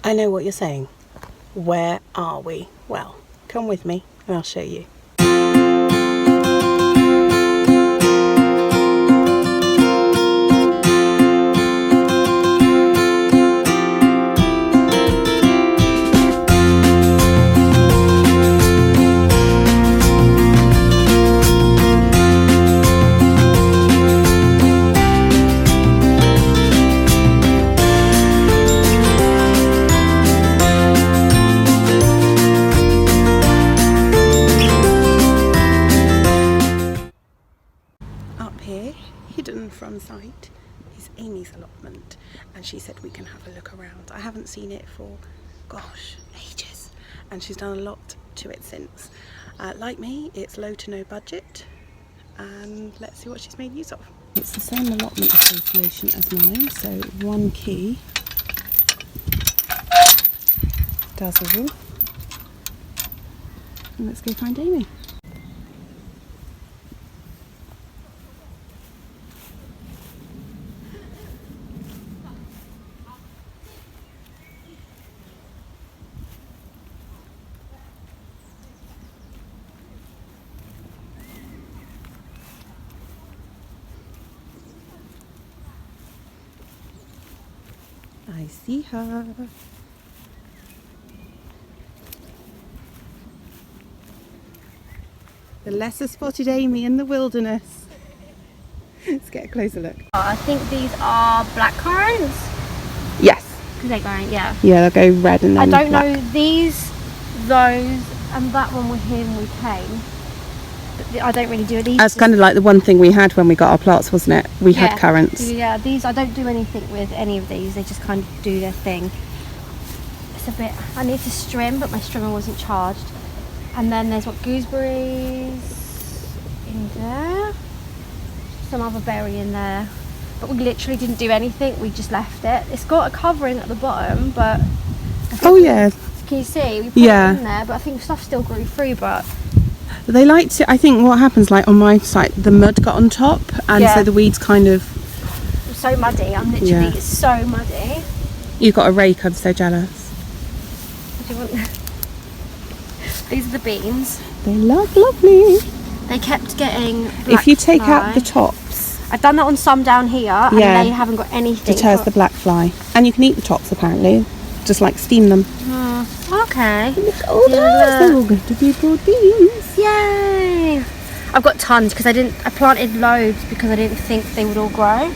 I know what you're saying. Where are we? Well, come with me and I'll show you. Hidden from sight is Amy's allotment, and she said we can have a look around. I haven't seen it for, gosh, ages, and she's done a lot to it since. Like me, it's low to no budget, and let's see what she's made use of. It's the same allotment association as mine, so one key does all. And let's go find Amy. I see her. The lesser spotted Amy in the wilderness. Let's get a closer look. I think these are black currants. Yes. Because they're going, yeah. Yeah, they'll go red and then I don't black. know, these, those, and that one were here when we came. But I don't really do these. That's kind of like the one thing we had when we got our plots, wasn't it? We had currants. Yeah, these, I don't do anything with any of these. They just kind of do their thing. It's a bit, I need to strim, but my strimmer wasn't charged. And then there's what, gooseberries in there. Some other berry in there. But we literally didn't do anything. We just left it. It's got a covering at the bottom, but... Oh yeah. Can you see? We put it in there, but I think stuff still grew through, but... They like to, I think what happens, like on my site, the mud got on top, and so the weeds kind of... It's so muddy, I'm literally, it's so muddy. You've got a rake, I'm so jealous. What do you want? These are the beans. They look lovely. They kept getting black If you take fly. out the tops... I've done that on some down here, and they haven't got anything. Deters the black fly. And you can eat the tops, apparently. Just like steam them. Okay. Look at all those, they're all going to be broad beans. Yay! I've got tons because I planted loads because I didn't think they would all grow.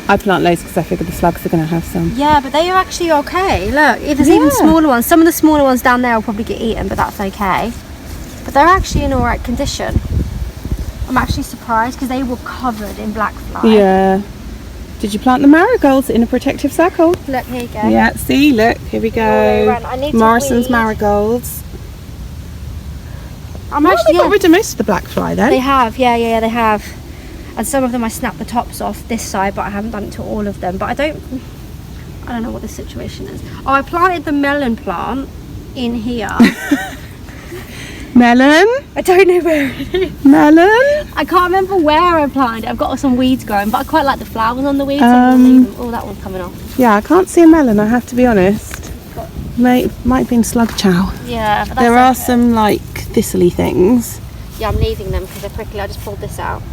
I plant loads because I figure the slugs are going to have some. Yeah, but they are actually okay. Look, there's even smaller ones. Some of the smaller ones down there will probably get eaten, but that's okay. But they're actually in alright condition. I'm actually surprised because they were covered in black fly. Yeah. Did you plant the marigolds in a protective circle? Look, here you go. Yeah, see, look, here we go. I need Morrison's marigolds. They got rid of most of the black fly then. They have, yeah, they have. And some of them I snapped the tops off this side, but I haven't done it to all of them. But I don't know what the situation is. Oh, I planted the melon plant in here. Melon? I don't know where it is. Melon? I can't remember where I planted it. I've got some weeds growing, but I quite like the flowers on the weeds. Oh, that one's coming off. Yeah, I can't see a melon, I have to be honest. Might have been slug chow. Yeah, but that's there are some like thistly things. Yeah, I'm leaving them because they're prickly. I just pulled this out.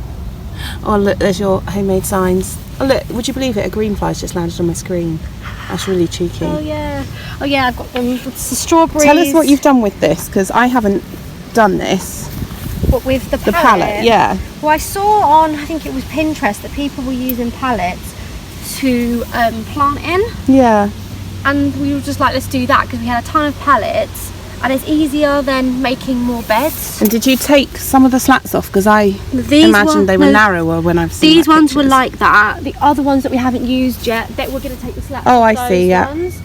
Oh look, there's your homemade signs. Oh look, would you believe it? A green fly's just landed on my screen. That's really cheeky. Oh yeah, I've got them. It's the strawberries. Tell us what you've done with this, because I haven't done this. What, with the pallet? Pallet, yeah. Well, I saw on, I think it was Pinterest, that people were using pallets to plant in. Yeah. And we were just like, let's do that, because we had a ton of pallets, and it's easier than making more beds. And did you take some of the slats off? Because I imagined they were narrower when I've seen these ones were like that. The other ones that we haven't used yet, that we're going to take the slats. Oh, I see, yeah. Ones.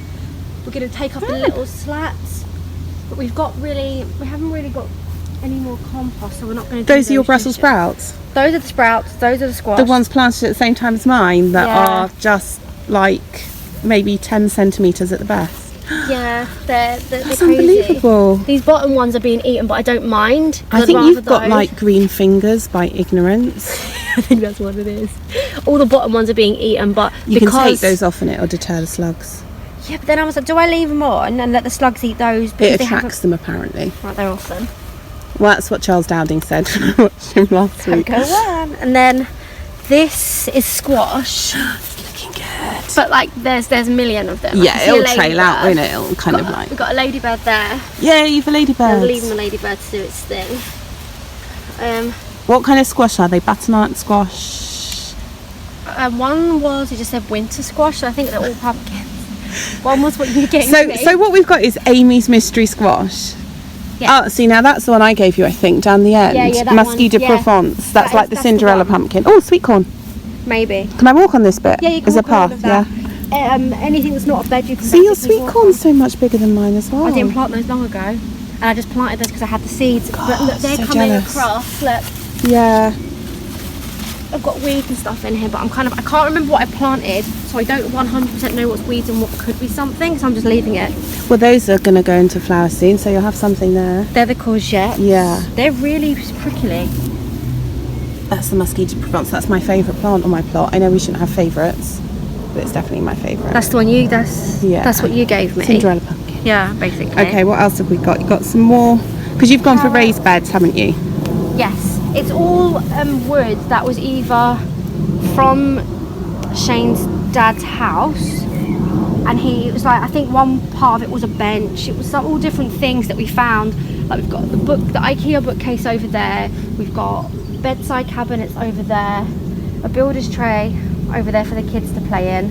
We're going to take off the little slats, but we haven't really got any more compost, so we're not going to do those are your Brussels sprouts? Those are the sprouts, those are the squash. The ones planted at the same time as mine that are just like maybe 10 centimetres at the best. Yeah, they're That's crazy. Unbelievable. These bottom ones are being eaten, but I don't mind. I think you've got like green fingers by ignorance. I think that's what it is. All the bottom ones are being eaten, but you can take those off and it'll deter the slugs. Yeah, but then I was like, do I leave them on and let the slugs eat those? Because It attracts them apparently. Right, they're awesome. Well, that's what Charles Dowding said when I watched him last week. Go on. And then this is squash. It's looking good. But like there's a million of them. Yeah, it'll trail out, won't it? It'll kind of like... We've got a ladybird there. Yay for ladybirds. I'm leaving the ladybird to do its thing. What kind of squash are they? Butternut squash? One was, it just said winter squash, so I think they're all pumpkins. One was what you gave me. So what we've got is Amy's mystery squash. Yeah. Oh, see, now that's the one I gave you, I think, down the end. Yeah, that Musky one, de yeah. Provence. That's like the that's Cinderella the one. pumpkin. Oh, sweet corn. Maybe. Can I walk on this bit? Yeah, you can There's walk a path, on all of that. Anything that's not a bed, you can See, your basically sweet walk corn's on. so much bigger than mine as well. I didn't plant those long ago, and I just planted those because I had the seeds. God, but look, they're so coming jealous. across. Look, Yeah. I've got weeds and stuff in here, but I can't remember what I planted, so I don't 100% know what's weeds and what could be something, so I'm just leaving it. Well, those are going to go into flower soon, so you'll have something there. They're the courgettes. Yeah. They're really prickly. That's the Musky de Provence. That's my favourite plant on my plot. I know we shouldn't have favourites, but it's definitely my favourite. That's the one that's what you gave me. Cinderella pumpkin. Yeah, basically. Okay, what else have we got? You've got some more, because you've gone for raised beds, haven't you? Yes, it's all wood that was either from Shane's dad's house, and it was like, I think one part of it was a bench. It was all different things that we found. Like we've got the IKEA bookcase over there. We've got bedside cabinets over there, a builder's tray over there for the kids to play in.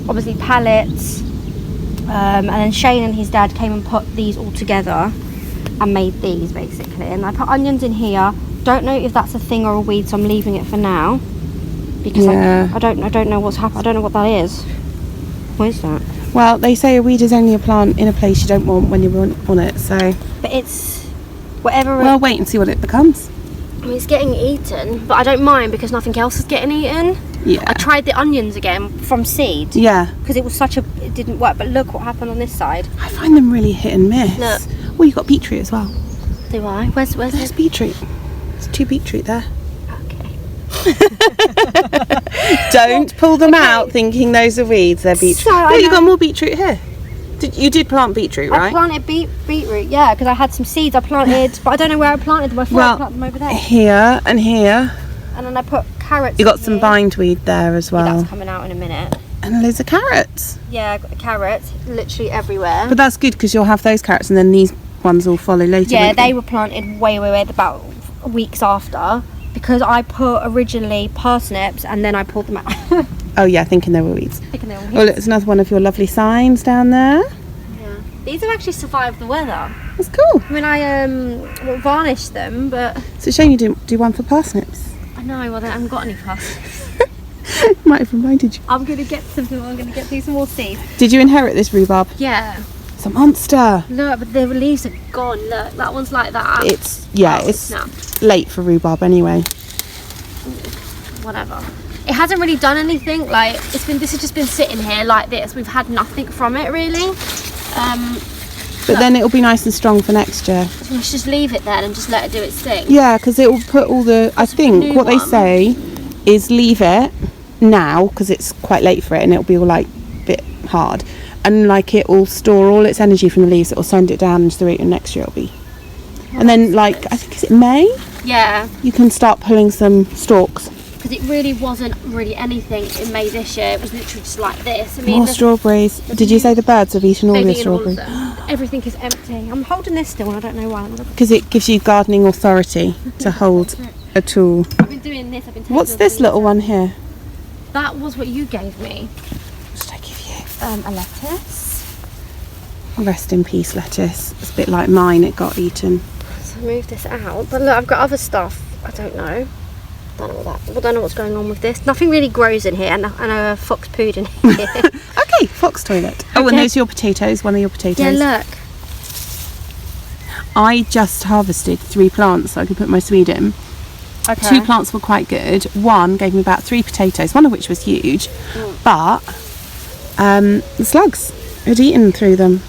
Obviously pallets, and then Shane and his dad came and put these all together and made these basically. And I put onions in here. Don't know if that's a thing or a weed, so I'm leaving it for now because I don't know what's happened. I don't know what that is. What is that? Well, they say a weed is only a plant in a place you don't want when you want it, so... But it's whatever. Well, wait and see what it becomes. I mean, it's getting eaten, but I don't mind because nothing else is getting eaten. Yeah. I tried the onions again from seed. Yeah. Because it didn't work. But look what happened on this side. I find them really hit and miss. Look. Well, you've got beetroot as well. Do I? Where's There's it? beetroot. There's 2 beetroot there. Okay. Don't pull them out thinking those are weeds. They're beetroot. So Oh, you've got more beetroot here. You did plant beetroot, right? I planted beetroot, yeah, because I had some seeds I planted, but I don't know where I planted them. I thought I planted them over there. Here and here. And then I put carrots. You got in some here. bindweed there as well. That's coming out in a minute. And loads of carrots. Yeah, I got the carrots literally everywhere. But that's good because you'll have those carrots and then these ones will follow later. Yeah, won't they were planted way about weeks after because I put originally parsnips and then I pulled them out. Oh yeah, thinking they were weeds. Thinking they were Oh, look, there's another one of your lovely signs down there. Yeah. These have actually survived the weather. That's cool. I mean, I varnished them, but It's a shame you didn't do one for parsnips. I know, well, I haven't got any parsnips. Might have reminded you. I'm going to get some more seeds. Did you inherit this rhubarb? Yeah. It's a monster. Look, but the leaves are gone. Look, that one's like that. It's Snapped. late for rhubarb anyway. Whatever. It hasn't really done anything. Like this has just been sitting here like this. We've had nothing from it really. But then it'll be nice and strong for next year. So let's just leave it then and just let it do its thing. Yeah, because it will put all the. I think what they say is leave it now because it's quite late for it and it'll be all like a bit hard, and like it will store all its energy from the leaves. It will send it down into the root, and next year it'll be. And then like I think is it May? Yeah. You can start pulling some stalks. Because it really wasn't really anything in May this year. It was literally just like this. I mean, More strawberries. Did you say the birds have eaten all they've the eaten all of strawberries? them. Everything is empty. I'm holding this still and I don't know why. Because it gives you gardening authority to hold a tool. I've been doing this. I've been taking What's all this the little leaves one out. here? That was what you gave me. What did I give you? A lettuce. Rest in peace, lettuce. It's a bit like mine. It got eaten. So move this out. But look, I've got other stuff. I don't know. I don't know what's going on with this. Nothing really grows in here, and a fox pooed in here. Okay, fox toilet. Oh, and there's your potatoes. One of your potatoes. Yeah, look. I just harvested 3 plants so I could put my Swede in. Okay. 2 plants were quite good. One gave me about 3 potatoes, one of which was huge, but the slugs had eaten through them.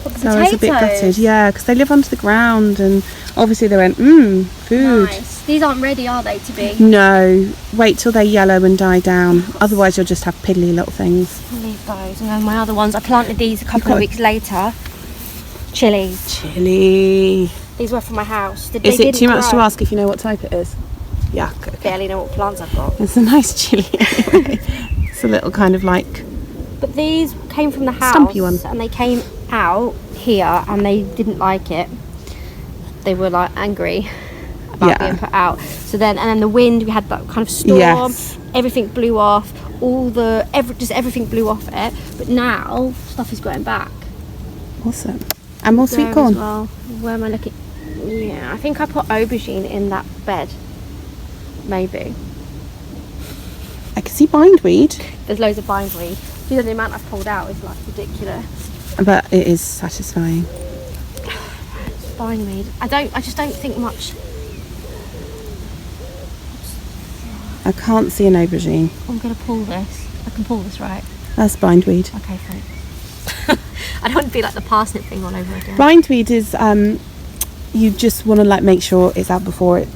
What, the Sarah's a bit potatoes? gutted. Yeah, because they live under the ground, and obviously they went, food. Nice. These aren't ready, are they, to be? No, wait till they're yellow and die down. Otherwise you'll just have piddly little things. I'll leave those. And then my other ones, I planted these a couple of weeks later. Chilies. Chilli. These were from my house. Is it too much to ask if you know what type it is? Yuck. Okay. Barely know what plants I've got. It's a nice chilli anyway. It's a little kind of like... But these came from the house. Stumpy one. And they came out here and they didn't like it. They were like angry about being put out. So then, and then the wind, we had that kind of storm. Yes. Everything blew off. Just everything blew off it. But now stuff is going back. Awesome. And more sweet There corn. as well. Where am I looking? Yeah, I think I put aubergine in that bed. Maybe. I can see bindweed, There's loads of bindweed. You know, the amount I've pulled out is like ridiculous. but it is satisfying. Bindweed. I just don't think much. I can't see an aubergine. I'm gonna pull this. I can pull this, right? That's bindweed. Okay, thanks. I don't want to be like the parsnip thing all over again. Bindweed is you just want to like make sure it's out before it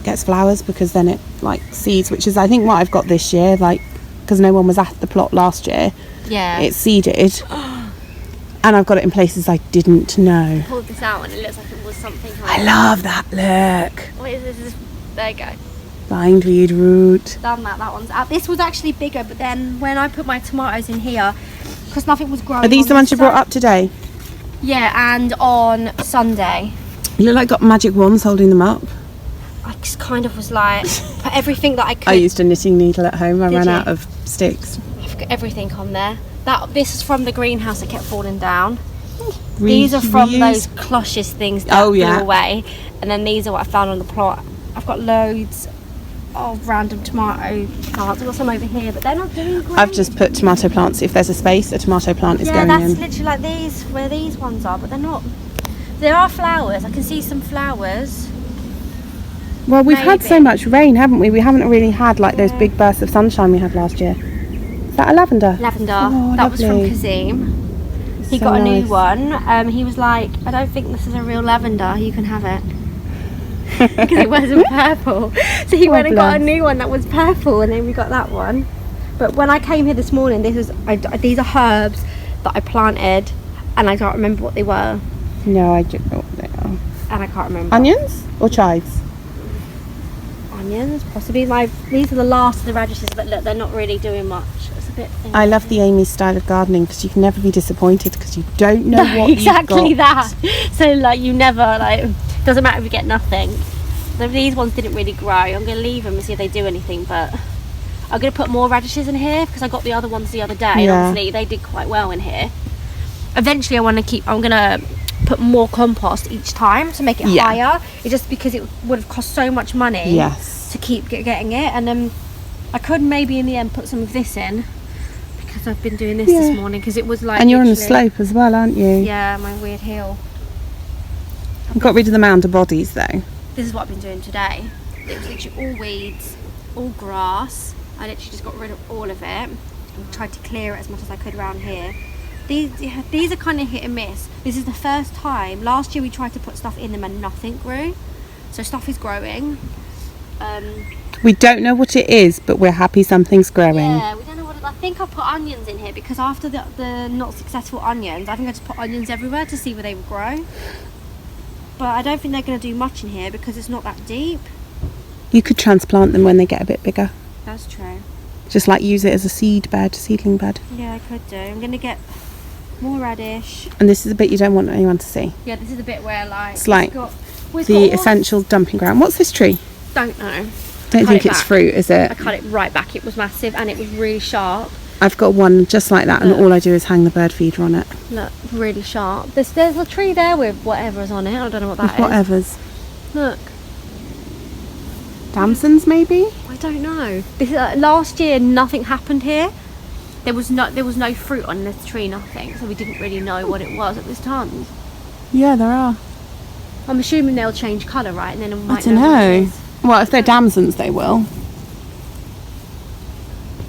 gets flowers, because then it like seeds, which is I think what I've got this year, like because no one was at the plot last year. Yeah. It's seeded. And I've got it in places I didn't know. I pulled this out and it looks like it was something. I love that look. What is this? There you go. Bindweed root. Done that. That one's out. This was actually bigger, but then when I put my tomatoes in here, because nothing was growing. Are these on the ones you this brought up today? Yeah, and on Sunday. You look like got magic wands holding them up. I just kind of was like, put everything that I could. I used a knitting needle at home. I Did ran you? out of sticks. I've got everything on there. This is from the greenhouse that kept falling down. These are from those cloches things that blew away. And then these are what I found on the plot. I've got loads of random tomato plants. I've got some over here, but they're not doing great. I've just put tomato plants. If there's a space, a tomato plant is going Yeah, that's in. literally like these, where these ones are, but they're not. There are flowers. I can see some flowers. Well, we've had so Maybe. much rain, haven't we? We haven't really had like those big bursts of sunshine we had last year. Is that a lavender? Lavender. Oh, that was from lovely. Kazim. He So got a new nice. one. He was like, I don't think this is a real lavender. You can have it. Because it wasn't purple. So he went and got a bless. new one that was purple, and then we got that one. But when I came here this morning, these are herbs that I planted, and I can't remember what they were. No, I don't know what they are. And I can't remember. Onions or chives? Onions, possibly. These are the last of the radishes, but look, they're not really doing much. It's a bit thin. I love the Amy style of gardening because you can never be disappointed because you don't know what exactly you've got. that. So like you never doesn't matter if you get nothing. These ones didn't really grow. I'm going to leave them and see if they do anything, but I'm going to put more radishes in here because I got the other ones the other day, and Yeah. obviously they did quite well in here. Eventually I'm going to put more compost each time to make it higher. It's just because it would have cost so much money to keep getting it, and I could maybe in the end put some of this in because I've been doing this morning because it was like. And you're on a slope as well, aren't you? Yeah, my weird hill. I've got rid of the mound of bodies though. This is what I've been doing today. It was literally all weeds, all grass. I literally just got rid of all of it and tried to clear it as much as I could around here. These are kind of hit and miss. This is the first time. Last year we tried to put stuff in them and nothing grew. So stuff is growing. We don't know what it is, but we're happy something's growing. Yeah, we don't know what it, I think I put onions in here because after the not successful onions, I think I just put onions everywhere to see where they would grow. But I don't think they're going to do much in here because it's not that deep. You could transplant them when they get a bit bigger. That's true. Just like use it as a seedling bed. Yeah, I could do. I'm going to get more radish. And this is a bit you don't want anyone to see. Yeah, this is the bit where like It's like we've the got essential dumping ground. What's this tree? Don't know. Don't Cut think it it's back. fruit, is I it? cut it right back. It was massive and it was really sharp. I've got one just like that, and Look. all I do is hang the bird feeder on it. Look, really sharp. There's a tree there with whatever's on it. I don't know what that is. Whatever's. Look, Damsons maybe? I don't know. This last year nothing happened here. There was no fruit on this tree, nothing. So we didn't really know what it was. It was tons. Yeah, there are. I'm assuming they'll change colour, right? And then I I might don't know what it know. is. Well, if they're damsons, they will.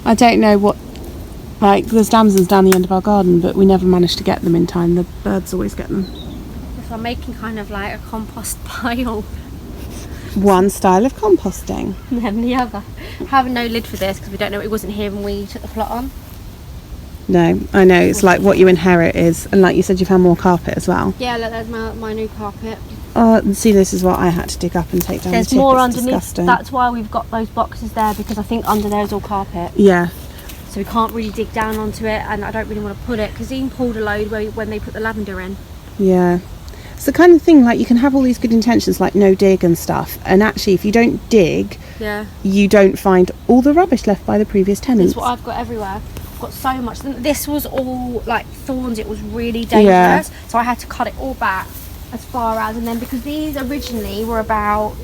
I don't know what Like, there's damsons down the end of our garden, but we never managed to get them in time. The birds always get them. So I'm making kind of like a compost pile. One style of composting. And then the other. I have no lid for this because we don't know, it wasn't here when we took the plot on. No, I know. It's like what you inherit is, and like you said, you found more carpet as well. Yeah, look, there's my new carpet. Oh, see, this is what I had to dig up and take down. There's the tip. more It's underneath. disgusting. That's why we've got those boxes there, because I think under there is all carpet. Yeah. So we can't really dig down onto it, and I don't really want to put it because Ian pulled a load when they put the lavender in. Yeah. It's the kind of thing, like, you can have all these good intentions, like no dig and stuff, and actually if you don't dig, Yeah. you don't find all the rubbish left by the previous tenants. That's what I've got everywhere. I've got so much. This was all like thorns. It was really dangerous. Yeah. So I had to cut it all back as far as, and then because these originally were about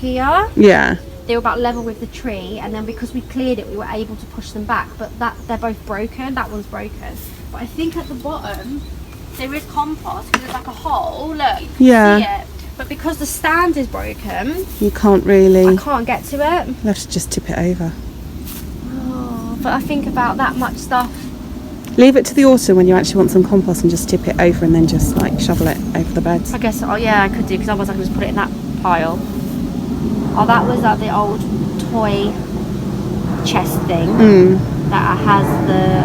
here, Yeah. they were about level with the tree, and then because we cleared it, we were able to push them back. But they're both broken. That one's broken. But I think at the bottom there is compost because there's like a hole. Look, you can Yeah. see it. But because the stand is broken, You can't really. I can't get to it. You have to just tip it over. Oh, but I think about that much stuff. Leave it to the autumn when you actually want some compost and just tip it over and then just like shovel it over the beds. I guess, oh yeah, I could do, because otherwise I could just put it in that pile. Oh, that was like the old toy chest thing that has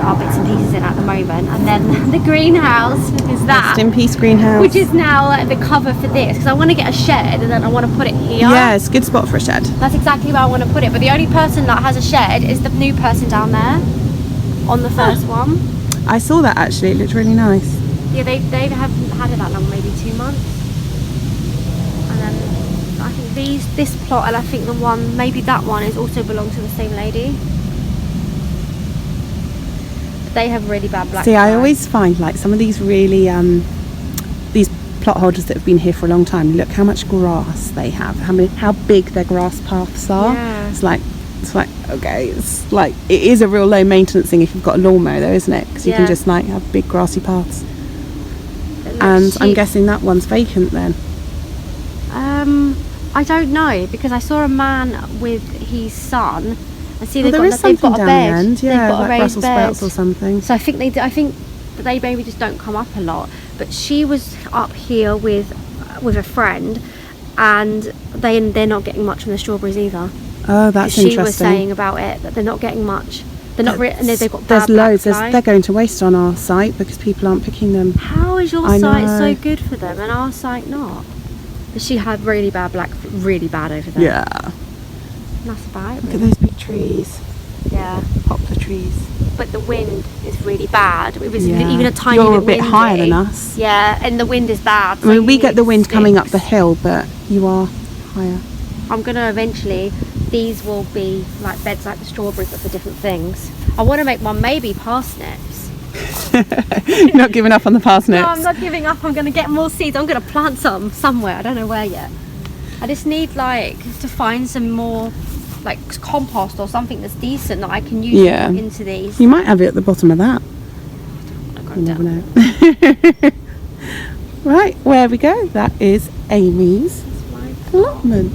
our bits and pieces in at the moment. And then the greenhouse is that. Rest in peace, greenhouse. Which is now like the cover for this, because I want to get a shed and then I want to put it here. Yeah, it's a good spot for a shed. That's exactly where I want to put it. But the only person that has a shed is the new person down there on the first one. I saw that actually, it looked really nice. Yeah, they haven't had it that long, maybe 2 months. And then I think this plot, and I think the one, maybe that one, is also belongs to the same lady. But they have really bad black. See, I fly. always find like some of these really, these plot holders that have been here for a long time, look how much grass they have, how big their grass paths are. Yeah. It's like, okay, it's like, it is a real low maintenance thing if you've got a lawnmower though, isn't it? Because you can Yeah. just like have big grassy paths. It looks And I'm chic. guessing that one's vacant then. I don't know, because I saw a man with his son. I see Well, they've there got, is they've something got a down bed. the end, yeah, They've got like a raised Brussels bed. sprouts or something. So I think they maybe just don't come up a lot. But she was up here with a friend, and they're not getting much from the strawberries either. Oh, that's She interesting. was saying about it that they're not getting much. They're not. And they've got There's bad black loads. fly. They're going to waste on our site because people aren't picking them. How is your I site know. so good for them and our site not? But she had really bad really bad over there. Yeah. That's about it. Look at Really. those big trees. Yeah. Poplar trees. But the wind is really bad. It was Yeah. even a tiny You're bit a bit windy. higher than us. Yeah, and the wind is bad. I so mean, you we get the need wind coming up sticks. the hill, but you are higher. I'm gonna eventually, these will be like beds like the strawberries but for different things. I want to make one maybe parsnips. You're not giving up on the parsnips. No, I'm not giving up. I'm gonna get more seeds. I'm gonna plant some somewhere. I don't know where yet. I just need like to find some more like compost or something that's decent that I can use Yeah. and put into these. You might have it at the bottom of that. I You can't never tell. know. Right, where we go. That is Amy's That's my allotment.